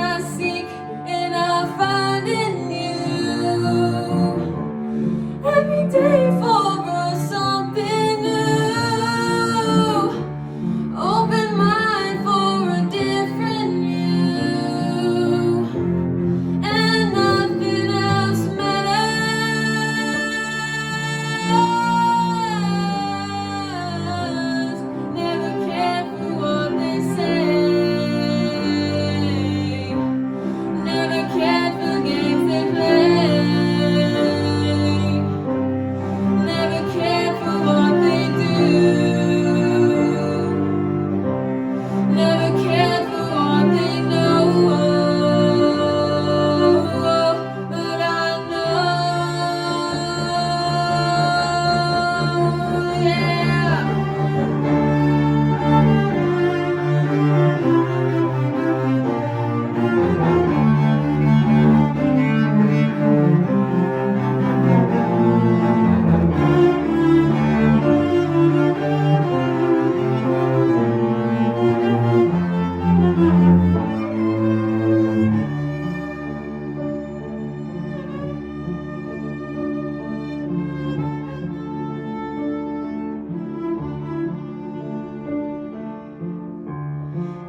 I seek and I find in you. Every day for us something new. Open mind for a different you. And nothing else matters. Never cared for what they say. Never cared for games they play. Never cared for what they do. Never cared for what they know. But I know, yeah.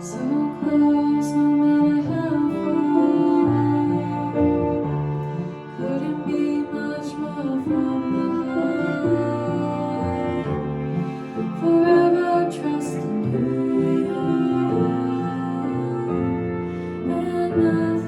So close, no matter how far. Couldn't be much more from the heart. Forever trusting who we are, and nothing